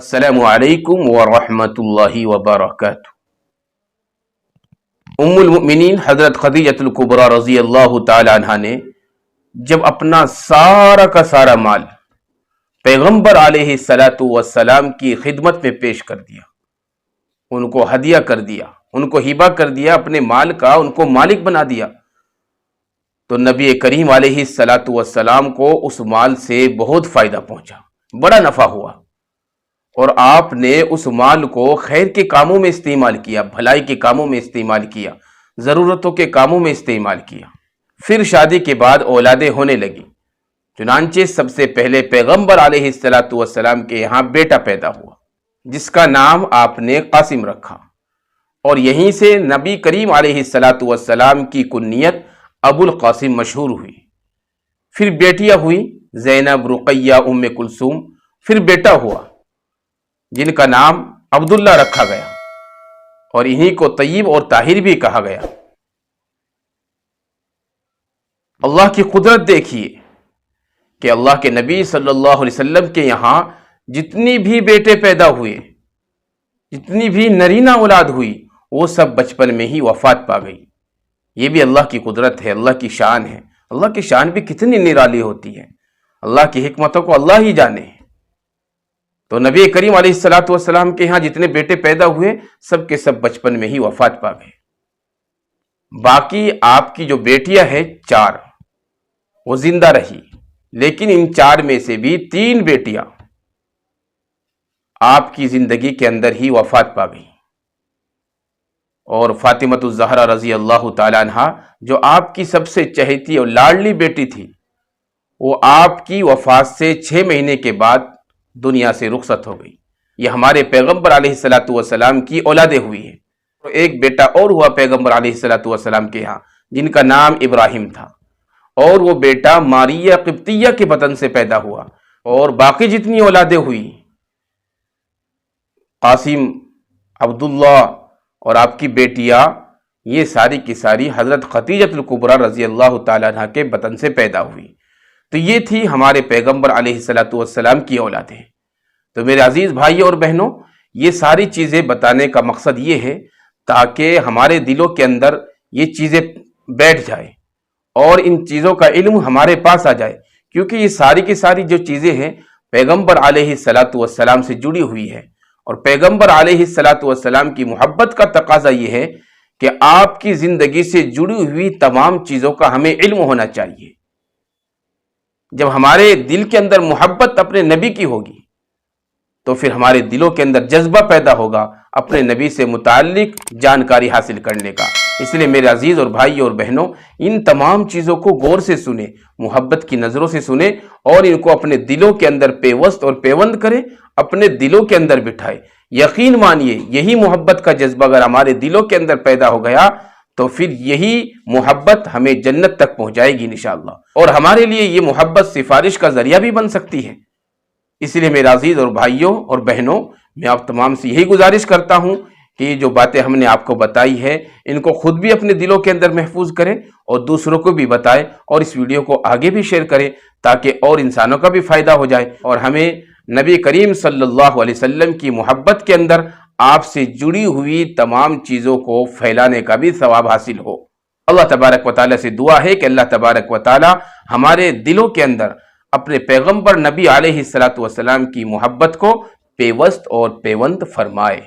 السلام علیکم ورحمۃ اللہ وبرکاتہ۔ ام المؤمنین حضرت خدیجۃ الکبریٰ رضی اللہ تعالی عنہا نے جب اپنا سارا کا سارا مال پیغمبر علیہ الصلاۃ والسلام کی خدمت میں پیش کر دیا، ان کو ہدیہ کر دیا، ان کو ہبہ کر دیا، اپنے مال کا ان کو مالک بنا دیا، تو نبی کریم علیہ الصلاۃ والسلام کو اس مال سے بہت فائدہ پہنچا، بڑا نفع ہوا، اور آپ نے اس مال کو خیر کے کاموں میں استعمال کیا، بھلائی کے کاموں میں استعمال کیا، ضرورتوں کے کاموں میں استعمال کیا۔ پھر شادی کے بعد اولادیں ہونے لگی، چنانچہ سب سے پہلے پیغمبر علیہ الصلاۃ والسلام کے یہاں بیٹا پیدا ہوا جس کا نام آپ نے قاسم رکھا، اور یہیں سے نبی کریم علیہ الصلاۃ والسلام کی کنیت ابو القاسم مشہور ہوئی۔ پھر بیٹیاں ہوئی، زینب، رقیہ، ام کلثوم، پھر بیٹا ہوا جن کا نام عبداللہ رکھا گیا، اور انہی کو طیب اور طاہر بھی کہا گیا۔ اللہ کی قدرت دیکھیے کہ اللہ کے نبی صلی اللہ علیہ وسلم کے یہاں جتنی بھی بیٹے پیدا ہوئے، جتنی بھی نرینہ اولاد ہوئی، وہ سب بچپن میں ہی وفات پا گئی۔ یہ بھی اللہ کی قدرت ہے، اللہ کی شان ہے۔ اللہ کی شان بھی کتنی نرالی ہوتی ہے، اللہ کی حکمتوں کو اللہ ہی جانے۔ تو نبی کریم علیہ الصلاۃ والسلام کے ہاں جتنے بیٹے پیدا ہوئے، سب کے سب بچپن میں ہی وفات پا گئے۔ باقی آپ کی جو بیٹیاں ہیں 4، وہ زندہ رہی، لیکن ان 4 میں سے بھی 3 بیٹیاں آپ کی زندگی کے اندر ہی وفات پا گئی، اور فاطمۃ الزہرا رضی اللہ تعالی عنہا جو آپ کی سب سے چہیتی اور لاڈلی بیٹی تھی، وہ آپ کی وفات سے 6 مہینے کے بعد دنیا سے رخصت ہو گئی۔ یہ ہمارے پیغمبر علیہ الصلاۃ والسلام کی اولادیں ہوئی ہیں۔ ایک بیٹا اور ہوا پیغمبر علیہ الصلاۃ والسلام کے ہاں جن کا نام ابراہیم تھا، اور وہ بیٹا ماریہ قبطیہ کے بطن سے پیدا ہوا۔ اور باقی جتنی اولادیں ہوئی، قاسم، عبداللہ اور آپ کی بیٹیاں، یہ ساری کی ساری حضرت خدیجۃ الکبریٰ رضی اللہ تعالیٰ عنہ کے بطن سے پیدا ہوئی۔ تو یہ تھی ہمارے پیغمبر علیہ الصلاۃ والسلام کی اولادیں۔ تو میرے عزیز بھائی اور بہنوں، یہ ساری چیزیں بتانے کا مقصد یہ ہے تاکہ ہمارے دلوں کے اندر یہ چیزیں بیٹھ جائے اور ان چیزوں کا علم ہمارے پاس آ جائے، کیونکہ یہ ساری کی ساری جو چیزیں ہیں پیغمبر علیہ الصلاۃ والسلام سے جڑی ہوئی ہے، اور پیغمبر علیہ الصلاۃ والسلام کی محبت کا تقاضا یہ ہے کہ آپ کی زندگی سے جڑی ہوئی تمام چیزوں کا ہمیں علم ہونا چاہیے۔ جب ہمارے دل کے اندر محبت اپنے نبی کی ہوگی تو پھر ہمارے دلوں کے اندر جذبہ پیدا ہوگا اپنے نبی سے متعلق جانکاری حاصل کرنے کا۔ اس لیے میرے عزیز اور بھائی اور بہنوں، ان تمام چیزوں کو غور سے سنیں، محبت کی نظروں سے سنیں، اور ان کو اپنے دلوں کے اندر پیوست اور پیوند کریں، اپنے دلوں کے اندر بٹھائیں۔ یقین مانیے، یہی محبت کا جذبہ اگر ہمارے دلوں کے اندر پیدا ہو گیا تو پھر یہی محبت ہمیں جنت تک پہنچائے گی انشاءاللہ، اور ہمارے لیے یہ محبت سفارش کا ذریعہ بھی بن سکتی ہے۔ اس لیے میرے عزیز اور بھائیوں اور بہنوں، میں آپ تمام سے یہی گزارش کرتا ہوں کہ یہ جو باتیں ہم نے آپ کو بتائی ہے، ان کو خود بھی اپنے دلوں کے اندر محفوظ کریں اور دوسروں کو بھی بتائیں، اور اس ویڈیو کو آگے بھی شیئر کریں تاکہ اور انسانوں کا بھی فائدہ ہو جائے، اور ہمیں نبی کریم صلی اللہ علیہ وسلم کی محبت کے اندر آپ سے جڑی ہوئی تمام چیزوں کو پھیلانے کا بھی ثواب حاصل ہو۔ اللہ تبارک و تعالیٰ سے دعا ہے کہ اللہ تبارک و تعالیٰ ہمارے دلوں کے اندر اپنے پیغمبر نبی علیہ الصلاۃ والسلام کی محبت کو پیوست اور پیوند فرمائے۔